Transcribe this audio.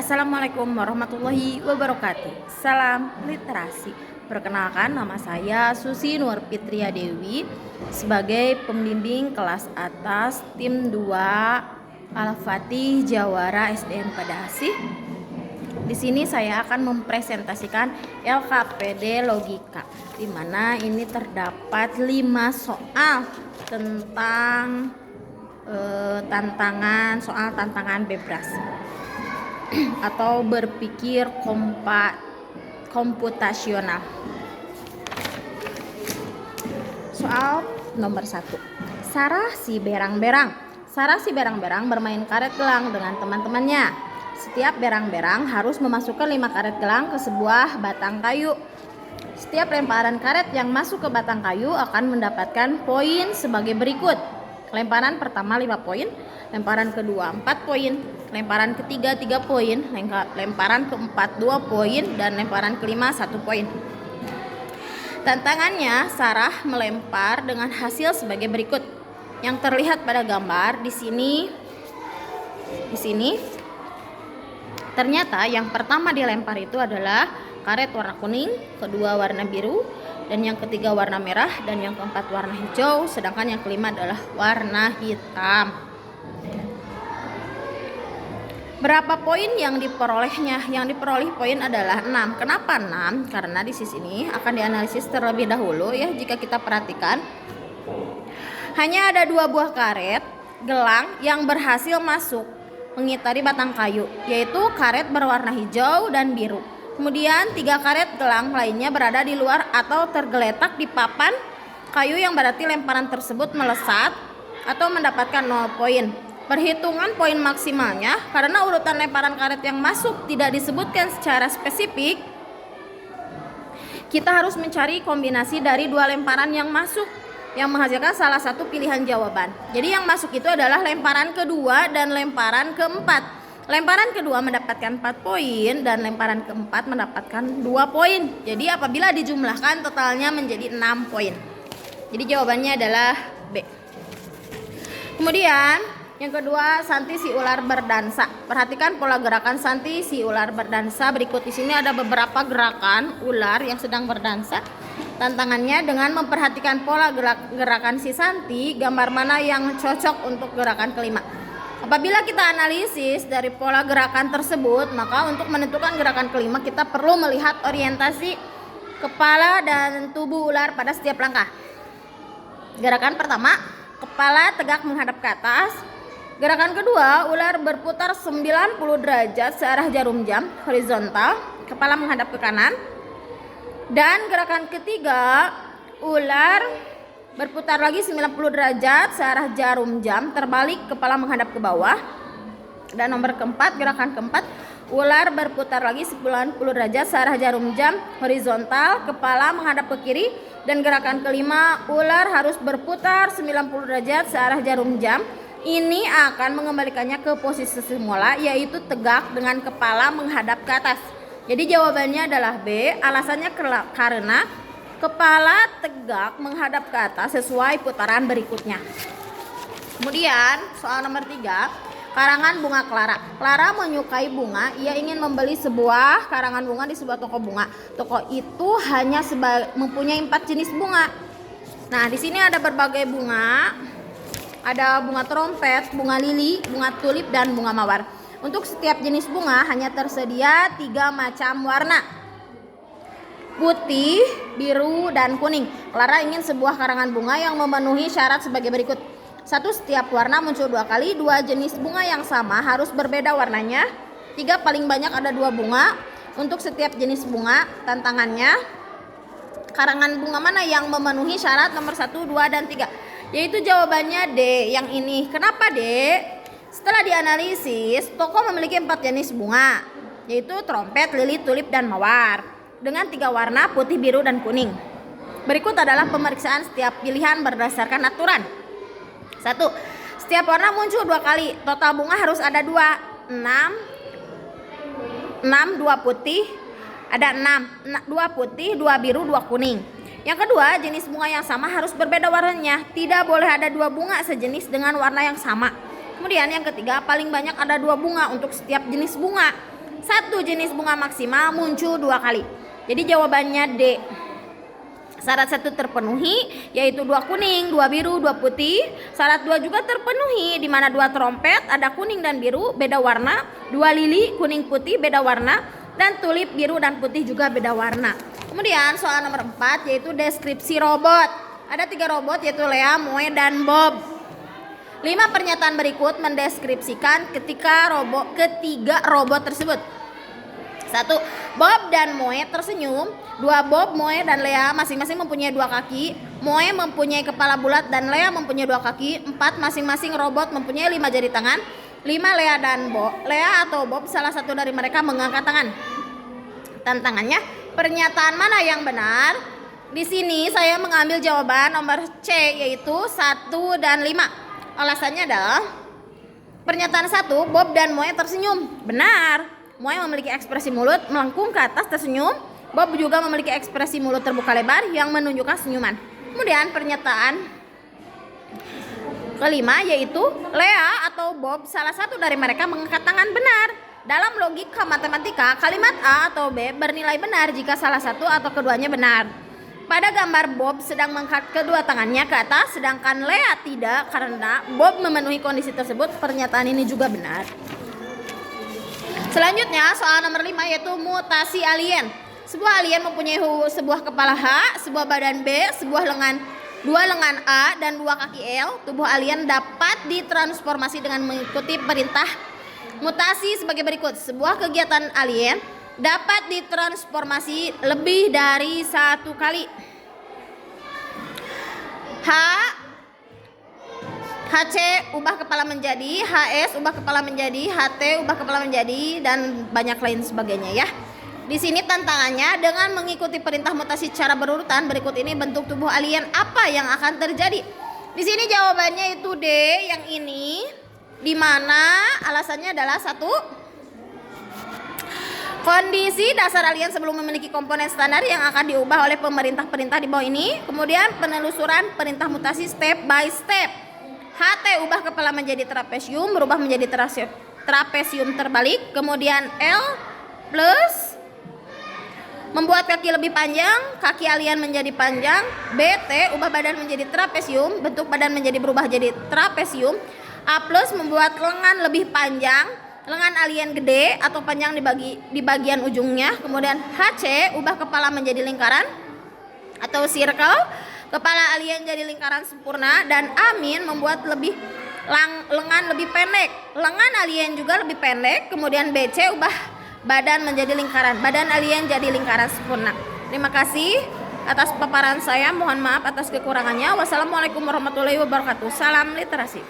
Assalamualaikum warahmatullahi wabarakatuh. Salam literasi. Perkenalkan, nama saya Susi Nur Fitria Dewi sebagai pembimbing kelas atas tim 2 Al-Fatih Jawara SDN Pada Asih. Di sini saya akan mempresentasikan LKPD Logika, di mana ini terdapat 5 soal tentang tantangan bebas atau berpikir komputasional. Soal nomor 1. Sarah si berang-berang bermain karet gelang dengan teman-temannya. Setiap berang-berang harus memasukkan 5 karet gelang ke sebuah batang kayu. Setiap lemparan karet yang masuk ke batang kayu akan mendapatkan poin sebagai berikut. Lemparan pertama 5 poin, lemparan kedua 4 poin, lemparan ketiga 3 poin, lemparan keempat 2 poin, dan lemparan kelima 1 poin. Tantangannya, Sarah melempar dengan hasil sebagai berikut. Yang terlihat pada gambar di sini. Ternyata yang pertama dilempar itu adalah karet warna kuning, kedua warna biru, dan yang ketiga warna merah, dan yang keempat warna hijau, sedangkan yang kelima adalah warna hitam. Berapa poin yang diperolehnya? Yang diperoleh poin adalah 6. Kenapa 6? Karena di sisi ini akan dianalisis terlebih dahulu ya. Jika kita perhatikan, hanya ada 2 buah karet gelang yang berhasil masuk mengitari batang kayu, yaitu karet berwarna hijau dan biru. Kemudian 3 karet gelang lainnya berada di luar atau tergeletak di papan kayu, yang berarti lemparan tersebut melesat atau mendapatkan 0 poin. Perhitungan poin maksimalnya, karena urutan lemparan karet yang masuk tidak disebutkan secara spesifik, kita harus mencari kombinasi dari 2 lemparan yang masuk yang menghasilkan salah satu pilihan jawaban. Jadi yang masuk itu adalah lemparan kedua dan lemparan keempat. Lemparan kedua mendapatkan 4 poin dan lemparan keempat mendapatkan 2 poin. Jadi apabila dijumlahkan totalnya menjadi 6 poin. Jadi jawabannya adalah B. Kemudian yang kedua, Santi si ular berdansa. Perhatikan pola gerakan Santi si ular berdansa berikut. Di sini ada beberapa gerakan ular yang sedang berdansa. Tantangannya dengan memperhatikan pola gerakan si Santi, gambar mana yang cocok untuk gerakan kelima. Apabila kita analisis dari pola gerakan tersebut, maka untuk menentukan gerakan kelima kita perlu melihat orientasi kepala dan tubuh ular pada setiap langkah. Gerakan pertama, kepala tegak menghadap ke atas. Gerakan kedua, ular berputar 90 derajat searah jarum jam horizontal, kepala menghadap ke kanan. Dan gerakan ketiga, ular berputar lagi 90 derajat searah jarum jam terbalik, kepala menghadap ke bawah. Dan nomor keempat, gerakan keempat, ular berputar lagi 90 derajat searah jarum jam horizontal, kepala menghadap ke kiri. Dan gerakan kelima, ular harus berputar 90 derajat searah jarum jam. Ini akan mengembalikannya ke posisi semula, yaitu tegak dengan kepala menghadap ke atas. Jadi jawabannya adalah B. Alasannya karena kepala tegak menghadap ke atas sesuai putaran berikutnya. Kemudian soal nomor 3, karangan bunga Clara. Clara menyukai bunga. Ia ingin membeli sebuah karangan bunga di sebuah toko bunga. Toko itu hanya mempunyai 4 jenis bunga. Nah, di sini ada berbagai bunga. Ada bunga trompet, bunga lili, bunga tulip, dan bunga mawar. Untuk setiap jenis bunga hanya tersedia 3 macam warna: putih, biru, dan kuning. Clara ingin sebuah karangan bunga yang memenuhi syarat sebagai berikut. 1. Setiap warna muncul 2 kali. 2 jenis bunga yang sama harus berbeda warnanya. 3. Paling banyak ada 2 bunga untuk setiap jenis bunga. Tantangannya, karangan bunga mana yang memenuhi syarat nomor 1, 2, dan 3? Yaitu jawabannya D, yang ini. Kenapa D? Setelah dianalisis, toko memiliki 4 jenis bunga, yaitu trompet, lili, tulip, dan mawar, dengan 3 warna, putih, biru, dan kuning. Berikut adalah pemeriksaan setiap pilihan berdasarkan aturan. 1. Setiap warna muncul 2 kali. Total bunga harus ada 2. 6, 2 putih. Ada 6, 2 putih, 2 biru, 2 kuning. Yang kedua, jenis bunga yang sama harus berbeda warnanya. Tidak boleh ada 2 bunga sejenis dengan warna yang sama. Kemudian yang ketiga, paling banyak ada 2 bunga untuk setiap jenis bunga. satu jenis bunga maksimal muncul 2 kali. Jadi jawabannya D. Syarat 1 terpenuhi, yaitu 2 kuning, 2 biru, 2 putih. Syarat 2 juga terpenuhi, di mana 2 trompet, ada kuning dan biru, beda warna. 2 lili, kuning putih, beda warna. Dan tulip biru dan putih juga beda warna. Kemudian soal nomor 4, yaitu deskripsi robot. Ada 3 robot, yaitu Lea, Moe, dan Bob. 5 pernyataan berikut mendeskripsikan ketiga robot tersebut. 1. Bob dan Moe tersenyum. 2. Bob, Moe, dan Lea masing-masing mempunyai 2 kaki. Moe mempunyai kepala bulat dan Lea mempunyai 2 kaki. 4. Masing-masing robot mempunyai 5 jari tangan. 5. Lea atau Bob, salah satu dari mereka mengangkat tangan. Tantangannya, pernyataan mana yang benar? Di sini saya mengambil jawaban nomor C, yaitu 1 dan 5. Alasannya adalah pernyataan 1, Bob dan Moe tersenyum. Benar. Moe memiliki ekspresi mulut melengkung ke atas tersenyum. Bob juga memiliki ekspresi mulut terbuka lebar yang menunjukkan senyuman. Kemudian pernyataan kelima, yaitu Lea atau Bob, salah satu dari mereka mengangkat tangan. Benar. Dalam logika matematika, kalimat A atau B bernilai benar jika salah satu atau keduanya benar. Pada gambar, Bob sedang mengangkat kedua tangannya ke atas, sedangkan Lea tidak. Karena Bob memenuhi kondisi tersebut, pernyataan ini juga benar. Selanjutnya soal nomor 5, yaitu mutasi alien. Sebuah alien mempunyai sebuah kepala H, sebuah badan B, dua lengan A, dan 2 kaki L. Tubuh alien dapat ditransformasi dengan mengikuti perintah mutasi sebagai berikut. Sebuah kegiatan alien dapat ditransformasi lebih dari 1 kali. HC ubah kepala menjadi, HS ubah kepala menjadi, HT ubah kepala menjadi, dan banyak lain sebagainya ya. Di sini tantangannya, dengan mengikuti perintah mutasi secara berurutan berikut ini bentuk tubuh alien apa yang akan terjadi. Di sini jawabannya itu D, yang ini, di mana alasannya adalah 1. Kondisi dasar alien sebelum memiliki komponen standar yang akan diubah oleh perintah di bawah ini. Kemudian penelusuran perintah mutasi step by step. HT ubah kepala menjadi trapesium, berubah menjadi trapesium terbalik. Kemudian L plus membuat kaki lebih panjang, kaki alien menjadi panjang. BT ubah badan menjadi trapesium, bentuk badan berubah jadi trapesium. A plus membuat lengan lebih panjang, lengan alien gede atau panjang di bagian ujungnya. Kemudian HC ubah kepala menjadi lingkaran atau circle, kepala alien jadi lingkaran sempurna. Dan Amin membuat lengan lebih pendek, lengan alien juga lebih pendek. Kemudian BC ubah badan menjadi lingkaran, badan alien jadi lingkaran sempurna. Terima kasih atas paparan saya, mohon maaf atas kekurangannya. Wassalamualaikum warahmatullahi wabarakatuh. Salam literasi.